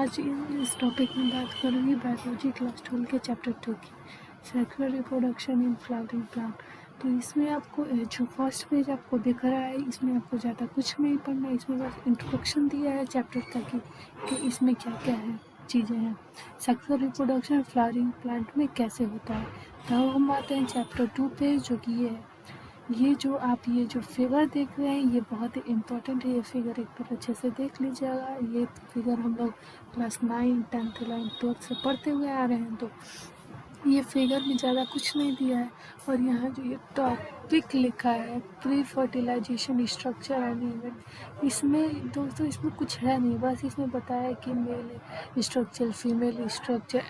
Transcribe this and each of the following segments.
आज इस टॉपिक में बात करूँगी बायोलॉजी क्लास 12 के चैप्टर 2 की sexual reproduction in flowering plant. तो इसमें आपको जो फर्स्ट पेज आपको दिख रहा है, इसमें आपको ज़्यादा कुछ नहीं पढ़ना है। इसमें बस इंट्रोडक्शन दिया है चैप्टर तक कि इसमें क्या क्या है चीज़ें हैं, सेक्सुअल रिप्रोडक्शन फ्लावरिंग प्लांट में कैसे होता है। तो हम आते हैं चैप्टर 2 पे, जो कि ये जो फिगर देख रहे हैं ये बहुत ही इम्पोर्टेंट है। ये फिगर एक बार अच्छे से देख लीजिएगा। ये फिगर हम लोग क्लास 9, 10, 11, 12 से पढ़ते हुए आ रहे हैं। तो ये फिगर में ज़्यादा कुछ नहीं दिया है। और यहाँ जो ये टॉपिक लिखा है pre fertilisation structure and event, इसमें दोस्तों इसमें कुछ है नहीं, बस इसमें बताया कि male structure, female structure,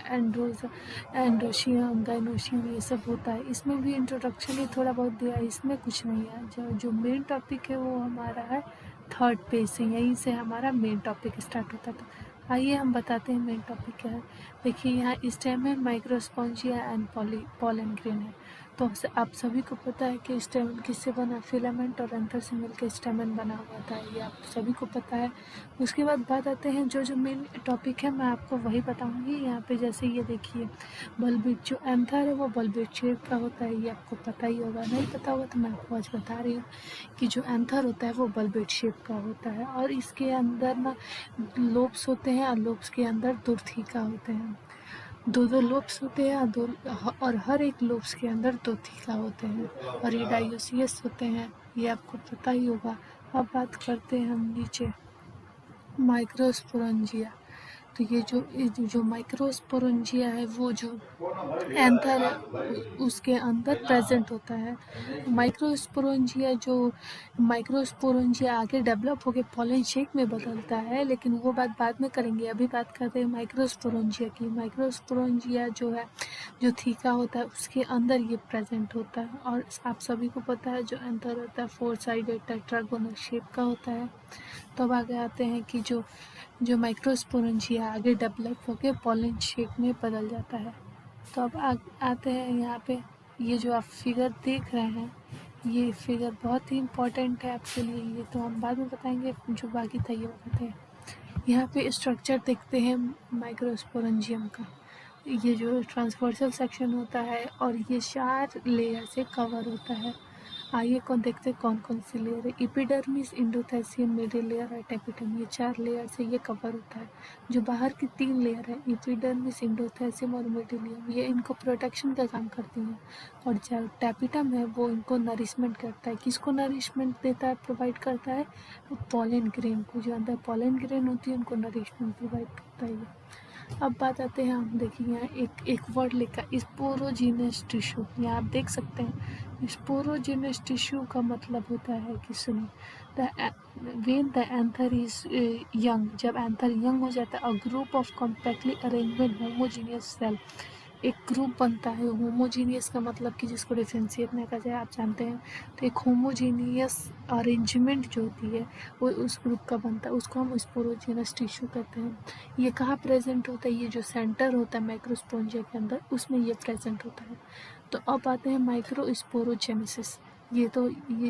androecium, gynoecium, ये सब होता है। इसमें भी इंट्रोडक्शन ही थोड़ा बहुत दिया है, इसमें कुछ नहीं है। जो मेन टॉपिक है वो हमारा है थर्ड पेज से, यहीं से हमारा मेन टॉपिक स्टार्ट होता था। आइए हम बताते हैं मेन टॉपिक क्या है। देखिए यहाँ स्टेमन, माइक्रोस्पॉन्जिया एंड पॉलन ग्रेन है। तो आप सभी को पता है कि स्टेमन किससे बना, फिलामेंट और एंथर से मिलकर स्टेमन बना हुआ था, ये आप सभी को पता है। उसके बाद बात आते हैं जो मेन टॉपिक है, मैं आपको वही बताऊंगी। यहाँ पे जैसे ये देखिए बल्बिट, जो एंथर है वो बल्बिट शेप का होता है, ये आपको पता ही होगा। नहीं पता होगा तो मैं आपको आज बता रही हूँ कि जो एंथर होता है वो बल्बिट शेप का होता है, और इसके अंदर ना लोब्स होते हैं, और लोब्स के अंदर दो थीका होते हैं। दो लोब्स होते हैं और हर एक लोब्स के अंदर दो थीका होते हैं, और ये डायोसियस होते हैं, ये आपको पता ही होगा। अब बात करते हैं हम नीचे माइक्रोस्पोरेंजिया। तो ये जो माइक्रोस्पोरेंजिया है वो जो एंथर है उसके अंदर प्रेजेंट होता है। माइक्रोस्पोरेंजिया आगे डेवलप होकर पॉलन शेक में बदलता है, लेकिन वो बात बाद में करेंगे। अभी बात करते हैं माइक्रोस्पोरेंजिया की। माइक्रोस्पोरेंजिया जो है, जो थीका होता है उसके अंदर ये प्रेजेंट होता है। और आप सभी को पता है जो एंथर होता है 4 साइडेड टेट्रागोनल शेप का होता है। तो अब आगे आते हैं कि जो माइक्रोस्पोरेंजिया आगे डेवलप होकर पॉलन शेक में बदल जाता है। तो अब आते हैं यहाँ पे, ये जो आप फिगर देख रहे हैं ये फिगर बहुत ही इम्पोर्टेंट है आपके लिए। ये तो हम बाद में बताएंगे, जो बाकी था ये बताते हैं। यहाँ पे स्ट्रक्चर देखते हैं माइक्रोस्पोरेंजियम का। ये जो ट्रांसवर्सल सेक्शन होता है और ये 4 लेयर से कवर होता है। आइए देखते हैं कौन कौन सी लेयर है। एपिडर्मिस, एंडोथेलियम, मिडिल लेयर और टेपिटम, ये 4 लेयर से ये कवर होता है। जो बाहर की 3 लेयर है एपिडर्मिस, एंडोथेलियम और मिडिलियम, ये इनको प्रोटेक्शन का काम करती हैं। और जो टेपिटम है वो इनको नरिशमेंट करता है। किसको नरिशमेंट देता है, प्रोवाइड करता है? पॉलन ग्रेन को, जो अंदर पॉलन ग्रेन होती है उनको नरिशमेंट प्रोवाइड करता है। अब बात आते हैं हम, देखिए यहाँ एक वर्ड लिखा स्पोरोजीनस टिश्यू, यहाँ आप देख सकते हैं। स्पोरोजीनस टिश्यू का मतलब होता है कि सुनिए, when the anther is young, जब एंथर यंग हो जाता है, a group of compactly arrangement homogeneous cell, एक ग्रुप बनता है। होमोजीनियस का मतलब कि जिसको डिफ्रेंशिएट नहीं कहा जाए, आप जानते हैं। तो एक होमोजीनियस अरेंजमेंट जो होती है वो उस ग्रुप का बनता है, उसको हम स्पोरोजीनस टिश्यू कहते हैं। ये कहाँ प्रेजेंट होता है, ये जो सेंटर होता है माइक्रोस्पोरेंजिया के अंदर उसमें ये प्रेजेंट होता है। तो अब आते हैं माइक्रोस्पोरोजेनेसिस। ये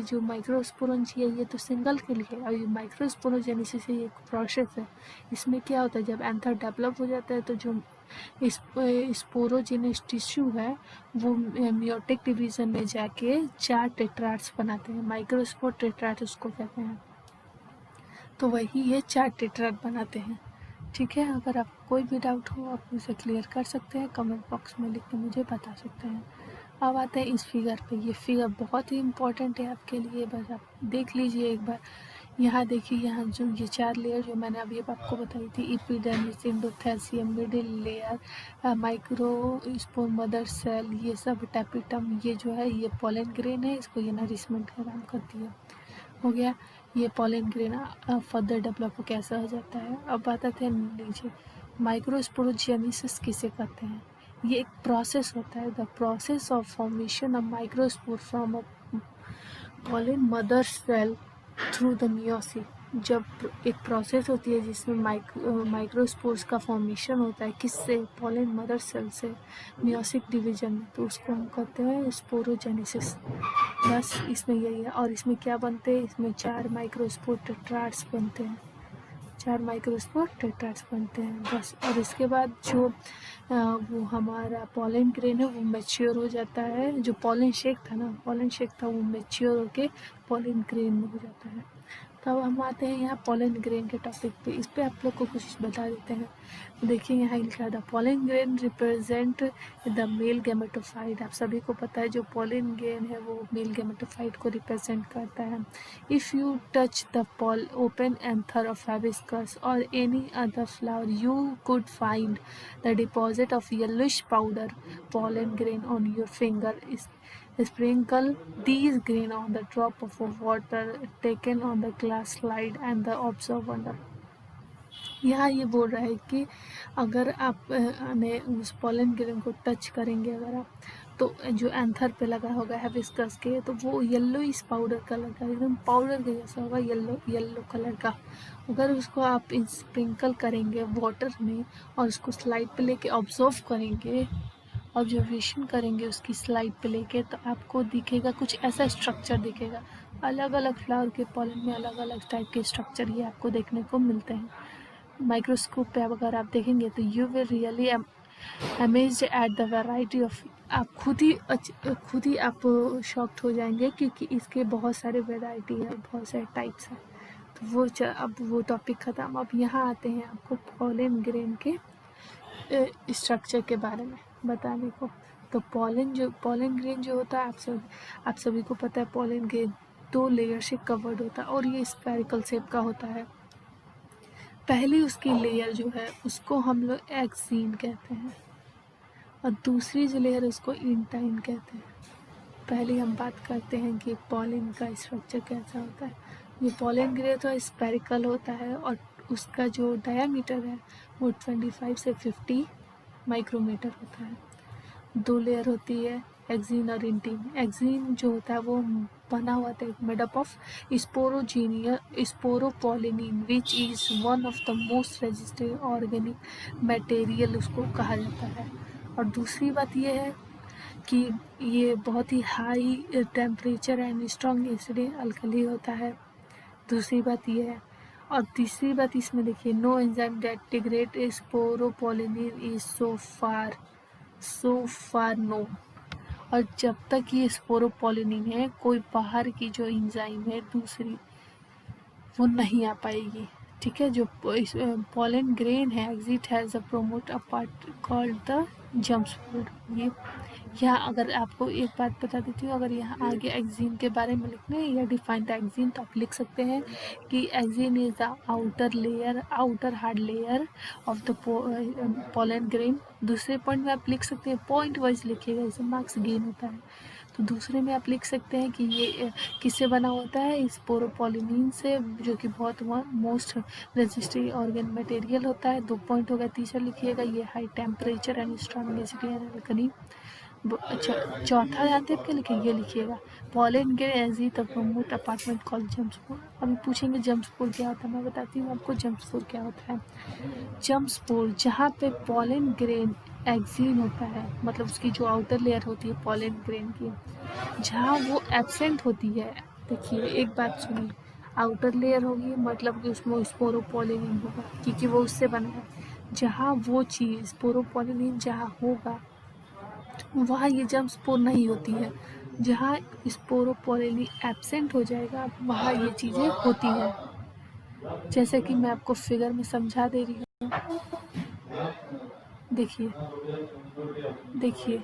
जो माइक्रोस्पोरेंजिया ये तो सिंगल के लिए, और ये माइक्रोस्पोरोजेनेसिस ये एक प्रोसेस है। इसमें क्या होता है, जब एंथर डेवलप हो जाता है तो जो स्पोरोजेनस टिश्यू है वो मियोटिक डिवीजन में जाके 4 टेट्राड्स बनाते हैं। माइक्रोस्पोर टेट्राड उसको कहते हैं। तो वही ये 4 टेट्राड बनाते हैं। ठीक है, अगर आपको कोई भी डाउट हो आप मुझे क्लियर कर सकते हैं, कमेंट बॉक्स में लिख के मुझे बता सकते हैं। अब आते हैं इस फिगर पे। ये फिगर बहुत ही इम्पोर्टेंट है आपके लिए, बस आप देख लीजिए एक बार। यहाँ देखिए, यहाँ जो ये 4 लेयर जो मैंने अभी आपको बताई थी, epidermis, endothelium, middle layer, microspore, mother cell, ये सब टेपिटम, ये जो है ये पॉलन ग्रेन है, इसको ये नरिशमेंट का काम करती है। हो गया ये पॉलन ग्रेन फर्दर डेवलप कैसा हो जाता है। अब बात आते हैं नीचे, माइक्रोस्पोरोजेनेसिस किसे कहते हैं। ये एक प्रोसेस होता है, the process of formation of microspore from a pollen mother cell through the meiosis. जब एक प्रोसेस होती है जिसमें माइक्रोस्पोर्स का फॉर्मेशन होता है, किससे, पॉलन मदर सेल से, मियोसिक डिवीजन में, तो उसको हम कहते हैं स्पोरोजेनेसिस। बस इसमें यही है। और इसमें क्या बनते हैं, इसमें 4 माइक्रोस्पोर टेट्राड्स बनते हैं। 4 माइक्रोस्पोर टेट्राड्स बनते हैं बस। और इसके बाद जो वो हमारा पॉलन ग्रेन है वो मैच्योर हो जाता है। जो पॉलन शेक था ना, पॉलन शेक था वो मैच्योर होके पॉलन ग्रेन में हो जाता है। तो अब हम आते हैं यहाँ पॉलन ग्रेन के टॉपिक पे। इस पे आप लोग को कुछ बता देते हैं। देखिए यहाँ लिखा था pollen grain represent the male gametophyte. आप सभी को पता है जो पॉलन ग्रेन है वो मेल गैमेटोफाइट को रिप्रेजेंट करता है। If you touch the open anther of hibiscus और any other flower you could find the deposit of yellowish powder pollen grain on your finger. Sprinkle these grain on the drop of water taken on the glass slide and the observe wonder. यहाँ ये बोल रहा है कि अगर आप ने उस पॉलन ग्रेन को टच करेंगे अगर आप, तो जो एंथर पे लगा होगा हाइबिस्कस के, तो वो येलो इस पाउडर कलर का, एकदम पाउडर के जैसा होगा, येलो कलर का। अगर उसको आप स्प्रिंकल करेंगे वाटर में और उसको स्लाइड पे लेके ऑब्जर्व करेंगे, ऑब्जर्वेशन करेंगे उसकी स्लाइड पे लेके, तो आपको दिखेगा कुछ ऐसा स्ट्रक्चर दिखेगा। अलग अलग फ्लावर के पॉलन में अलग अलग टाइप के स्ट्रक्चर ये आपको देखने को मिलते हैं। माइक्रोस्कोप पे अगर आप देखेंगे तो you will really amazed at the variety of. आप खुद ही आप शॉक्ड हो जाएंगे क्योंकि इसके बहुत सारे वैरायटी है, बहुत सारे टाइप्स हैं। तो वो अब वो टॉपिक ख़त्म। अब यहाँ आते हैं आपको पॉलन ग्रेन के स्ट्रक्चर के बारे में बताने को। तो पॉलन ग्रेन जो होता है, आप सभी को पता है पॉलन ग्रेन 2 लेयर से कवर्ड होता है और ये स्फेरिकल शेप का होता है। पहली उसकी लेयर जो है उसको हम लोग एक्सीन कहते हैं और दूसरी जो लेयर है उसको इंटाइन कहते हैं। पहले हम बात करते हैं कि पॉलन का स्ट्रक्चर कैसा होता है। ये पॉलन ग्रेन तो स्फेरिकल होता है और उसका जो डायामीटर है वो 25 से 50 माइक्रोमीटर होता है। 2 लेयर होती है, एक्जीन और इंटीन। एक्जीन जो होता है वो बना हुआ था made up of sporopollenin which is one of the most resistant organic material उसको कहा जाता है। और दूसरी बात ये है कि ये बहुत ही high temperature and strong acid alkali होता है। दूसरी बात ये है। और तीसरी बात इसमें देखिए, no enzyme that degrade sporopollenin is so far known. और जब तक ये स्पोरोपोलिनिन है, कोई बाहर की जो एंजाइम है दूसरी वो नहीं आ पाएगी। ठीक है, जो पॉलन ग्रेन है exit has a promote a part called the jump spore. ये यहाँ अगर आपको एक बात बता देती हूँ, अगर यहाँ आगे एक्जीन के बारे में लिखना है या डिफाइन द एक्जीन, तो आप लिख सकते हैं कि exine is the outer hard layer of the pollen grain. दूसरे पॉइंट में आप लिख सकते हैं, पॉइंट वाइज लिखिएगा, इससे मार्क्स गेन होता है। तो दूसरे में आप लिख सकते हैं कि ये किससे बना होता है, स्पोरोपोलिनिन से, जो कि बहुत मोस्ट रेजिस्टिंग ऑर्गेन मटेरियल होता है। 2 पॉइंट हो गया। तीसरा लिखिएगा ये high temperature and strong acid alkali. चौथा जानते हैं क्या लिखे, ये लिखिएगा pollen grain as the promote apartment call jump spore. अभी पूछेंगे जम्प स्पोर क्या होता है, मैं बताती हूँ आपको जम्प स्पोर क्या होता है। जम्प स्पोर जहाँ पे पॉलन ग्रेन एक्जीन होता है, मतलब उसकी जो आउटर लेयर होती है पॉलन ग्रेन की, जहाँ वो एब्सेंट होती है। देखिए एक बात सुनिए, आउटर लेयर होगी मतलब कि उसमें स्पोरोपोलिनिन होगा क्योंकि वो उससे बना है। जहाँ वो चीज़ स्पोरोपोलिनिन जहाँ होगा वहाँ ये जम्प स्पोर नहीं होती है। जहाँ स्पोरोपोलिनिन एब्सेंट हो जाएगा वहाँ ये चीज़ें होती हैं। जैसे कि मैं आपको फिगर में समझा दे रही हूँ। देखिए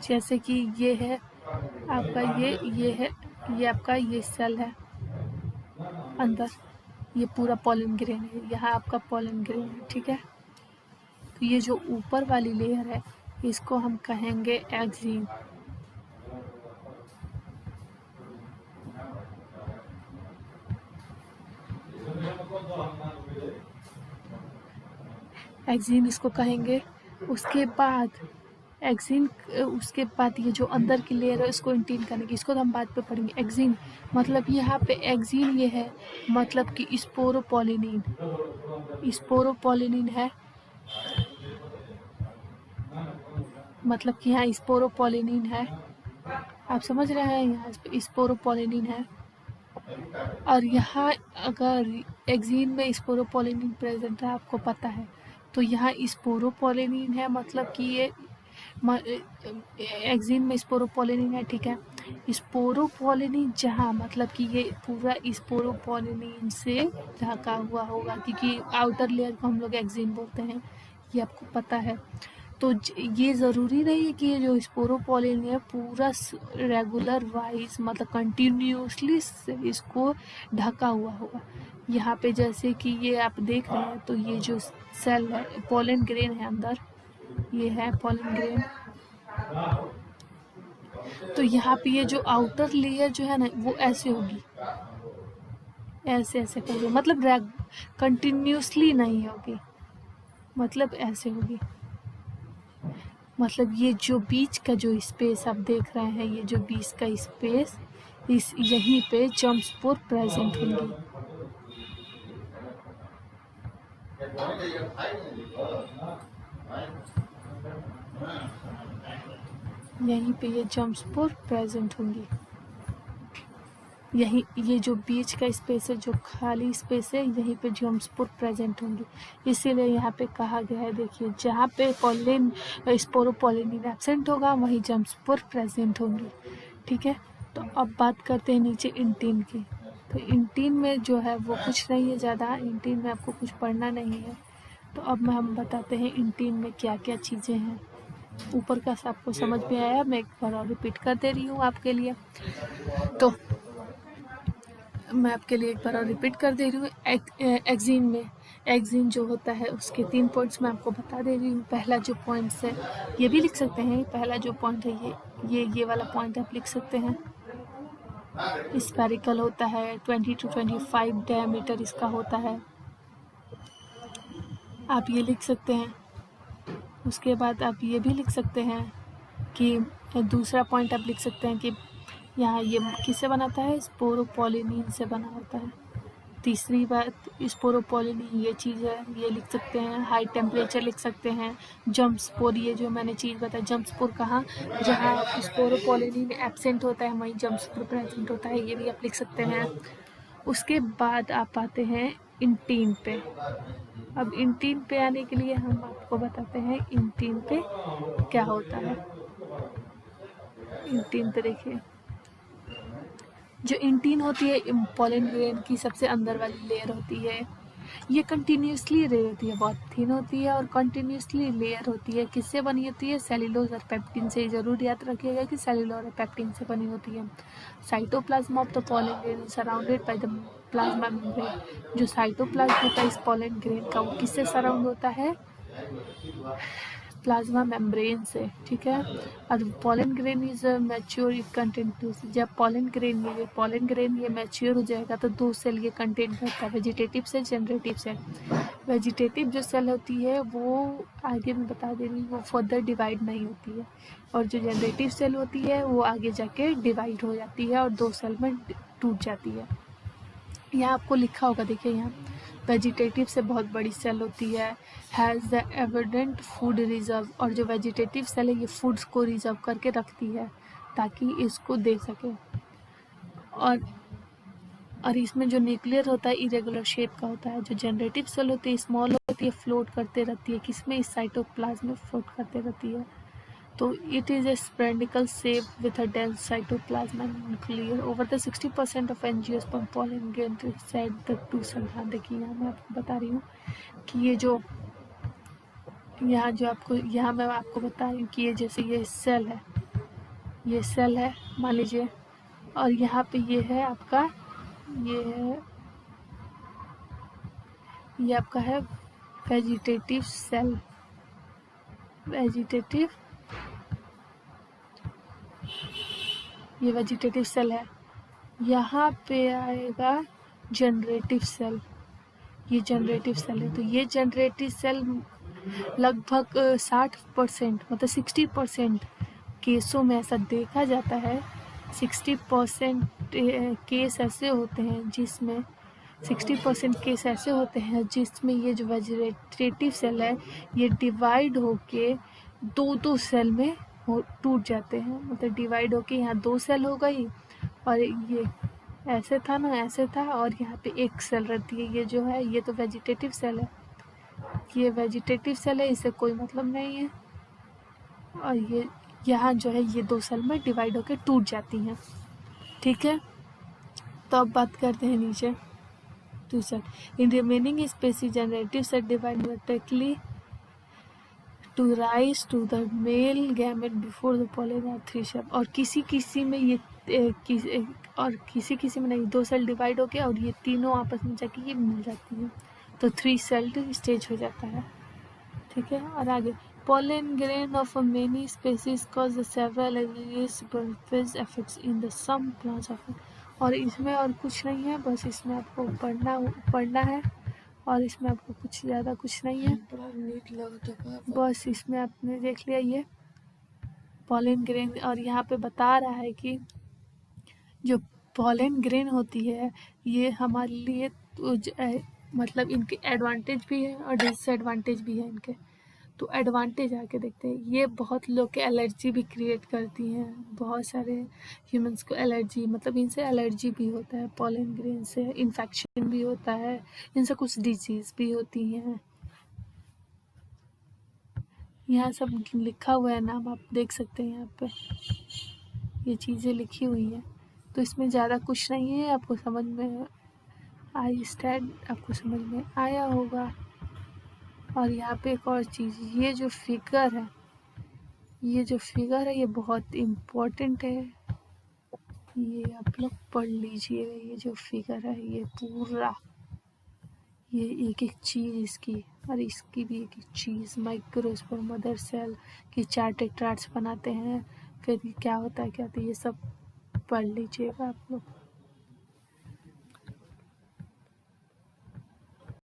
जैसे कि ये है आपका, ये है, ये आपका ये सेल है अंदर, ये पूरा पॉलन ग्रेन है, यहाँ आपका पॉलन ग्रेन है। ठीक है, तो ये जो ऊपर वाली लेयर है इसको हम कहेंगे एक्जीन। एक्जीन इसको कहेंगे। उसके बाद ये जो अंदर की लेयर है इसको इंटीन करेंगे, इसको तो हम बाद पे पढ़ेंगे। एक्जीन मतलब यहाँ पे एक्जीन ये है मतलब कि स्पोरोपोलिनिन है, मतलब कि यहाँ स्पोरोपोलिनिन है। आप समझ रहे हैं, यहाँ स्पोरोपोलिनिन है। और यहाँ अगर एक्जीन में स्पोरोपोलिनिन प्रेजेंट है, आपको पता है। तो यहाँ स्पोरोपोलिनिन है, मतलब कि ये एक्जीन में स्पोरोपोलिनिन है, ठीक है। स्पोरोपोलिनिन जहाँ मतलब कि ये पूरा स्पोरोपोलिनिन से ढका हुआ होगा, क्योंकि आउटर लेयर को हम लोग एक्जीन बोलते हैं, ये आपको पता है। तो ये ज़रूरी नहीं है कि ये जो स्पोरोपोलिन है पूरा रेगुलर वाइज मतलब कंटिन्यूसली इसको ढका हुआ होगा। यहाँ पे जैसे कि ये आप देख रहे हैं, तो ये जो सेल है पोलन ग्रेन है अंदर, ये है पोलन ग्रेन। तो यहाँ पे ये जो आउटर लेयर जो है ना वो ऐसे होगी, ऐसे ऐसे करके, मतलब कंटिन्यूसली नहीं होगी, मतलब ऐसे होगी। मतलब ये जो बीच का जो स्पेस आप देख रहे हैं, ये जो बीच का स्पेस, इस यहीं पे जर्म स्पोर प्रेजेंट होंगी। यहीं पे ये जर्म स्पोर प्रेजेंट होंगी। यही ये जो बीच का स्पेस है, जो खाली स्पेस है, यहीं पे जर्म स्पोर प्रेजेंट होंगी। इसीलिए यहाँ पे कहा गया है, देखिए जहाँ पे पॉलिन स्पोरोपोलिनिन एब्सेंट होगा वहीं जर्म स्पोर प्रेजेंट होंगी, ठीक है। तो अब बात करते हैं नीचे इंटीन की। तो इंटीन में जो है वो कुछ नहीं है ज़्यादा, इंटीन में आपको कुछ पढ़ना नहीं है। तो अब हम बताते हैं इंटीन में क्या क्या चीज़ें हैं। ऊपर का आपको समझ में आया, मैं एक बार और रिपीट कर दे रही हूँ आपके लिए। तो मैं आपके लिए एक बार और रिपीट कर दे रही हूँ। एक्जीन में एक्जीन जो होता है उसके 3 पॉइंट्स मैं आपको बता दे रही हूँ। पहला जो पॉइंट्स है, ये भी लिख सकते हैं, पहला जो पॉइंट है ये वाला पॉइंट आप लिख सकते हैं। स्फेरिकल होता है, 20 to 25 डायमीटर इसका होता है, आप ये लिख सकते हैं। उसके बाद आप ये भी लिख सकते हैं कि दूसरा पॉइंट आप लिख सकते हैं कि यहाँ ये किससे बनाता है, स्पोरोपोलिनिन से बना होता है। तीसरी बात, स्पोरोपोलिनिन ये चीज़ है, ये लिख सकते हैं। हाई टेम्परेचर लिख सकते हैं। जम्प स्पोर, ये जो मैंने चीज़ बताई, जम्प स्पोर कहाँ, जहाँ स्पोरोपोलिनिन एब्सेंट होता है वहीं जम्प स्पोर प्रेजेंट होता है, ये भी आप लिख सकते हैं। उसके बाद आप आते हैं इंटीन पे। अब इंटीन पे आने के लिए हम आपको बताते हैं इंटीन पे क्या होता है। इंटीन पे देखिए, जो इंटीन होती है पोलन ग्रेन की सबसे अंदर वाली लेयर होती है। ये कंटिन्यूसली लेयर होती है, बहुत थिन होती है और कंटिन्यूसली लेयर होती है। किससे बनी होती है, सेल्यूलोज और पेप्टिन से। जरूर याद रखिएगा कि सेल्यूलोज और पेप्टिन से बनी होती है। Cytoplasm of the pollen grain surrounded by the plasma membrane. जो साइटोप्लाज्म होता है इस पोलन ग्रेन का, वो किससे सराउंड होता है, प्लाज्मा मेम्ब्रेन से, ठीक है। और pollen grain is mature, it content, जब पोलन ग्रेन ये मैच्योर हो जाएगा तो 2 सेल ये कंटेन करता है, vegetative cell, generative cell. Vegetative जो सेल होती है वो आगे मैं बता दे रही हूँ, वो फर्दर डिवाइड नहीं होती है, और जो जनरेटिव सेल होती है वो आगे जाके डिवाइड हो जाती है और 2 सेल में टूट जाती है। यहाँ आपको लिखा होगा, देखिए यहाँ वेजिटेटिव से बहुत बड़ी सेल होती है, has the evident food reserve. और जो वेजिटेटिव सेल है ये फूड्स को रिजर्व करके रखती है ताकि इसको दे सके। और इसमें जो न्यूक्लियर होता है इरेगुलर शेप का होता है। जो जनरेटिव सेल होती है स्मॉल होती है, फ्लोट करते रहती है, किसमें, इस साइटोप्लाज्म में फ्लोट करते रहती है। तो it is a spindle shape with a dense cytoplasm and nuclear. Over the 60% of angiosperm pollen grain side the 2 cell. हाँ देखिए, यहाँ मैं आपको बता रही हूँ कि ये जो यहाँ मैं आपको बता रही हूँ कि ये जैसे ये सेल है, मान लीजिए, और यहाँ पे ये है आपका, ये आपका है वेजिटेटिव सेल, ये वेजिटेटिव सेल है। यहाँ पे आएगा जनरेटिव सेल, ये जनरेटिव सेल है। तो ये जनरेटिव सेल लगभग 60% मतलब 60% केसों में ऐसा देखा जाता है। 60% केस ऐसे होते हैं जिसमें 60% केस ऐसे होते हैं जिसमें ये जो वेजिटेटिव सेल है ये डिवाइड होके 2 सेल में टूट जाते हैं। मतलब डिवाइड होके यहाँ 2 सेल हो गई और ये ऐसे था ना, ऐसे था, और यहाँ पे एक सेल रहती है, ये जो है ये तो वेजिटेटिव सेल है, ये वेजिटेटिव सेल है, इससे कोई मतलब नहीं है। और ये यहाँ जो है ये 2 सेल में डिवाइड होकर टूट जाती हैं, ठीक है। तो अब बात करते हैं नीचे two cell. In remaining species generative cell divide vertically to rise to the male gamete before the pollen are 3 cell. और किसी किसी में ये और किसी किसी में नहीं, 2 सेल डिवाइड हो गया और ये तीनों आपस में जाके ये मिल जाती हैं, तो 3 सेल्ड स्टेज हो जाता है, ठीक है। और आगे pollen grain of many species cause several adverse effects in the some plants of it। और इसमें और कुछ नहीं है, बस इसमें आपको पढ़ना है, और इसमें आपको कुछ ज़्यादा कुछ नहीं है, बस इसमें आपने देख लिया ये पॉलन ग्रेन। और यहाँ पे बता रहा है कि जो पॉलन ग्रेन होती है ये हमारे लिए मतलब इनके एडवांटेज भी है और डिसएडवांटेज भी है इनके। तो एडवांटेज आके देखते हैं, ये बहुत लोग के एलर्जी भी क्रिएट करती हैं, बहुत सारे ह्यूमंस को एलर्जी, मतलब इनसे एलर्जी भी होता है, पॉलन ग्रेन से इन्फेक्शन भी होता है, इनसे कुछ डिजीज़ भी होती हैं। यहाँ सब लिखा हुआ है, नाम आप देख सकते हैं, यहाँ पे ये चीज़ें लिखी हुई हैं। तो इसमें ज़्यादा कुछ नहीं है, आपको समझ में आपको समझ में आया होगा। और यहाँ पे एक और चीज़, ये जो फिगर है ये बहुत इम्पोर्टेंट है, ये आप लोग पढ़ लीजिएगा। ये जो फिगर है ये पूरा, ये एक एक चीज़ इसकी, और इसकी भी एक एक चीज़, माइक्रोस्पोर मदर सेल की चार्ट बनाते हैं, फिर क्या होता है ये सब पढ़ लीजिएगा आप लोग।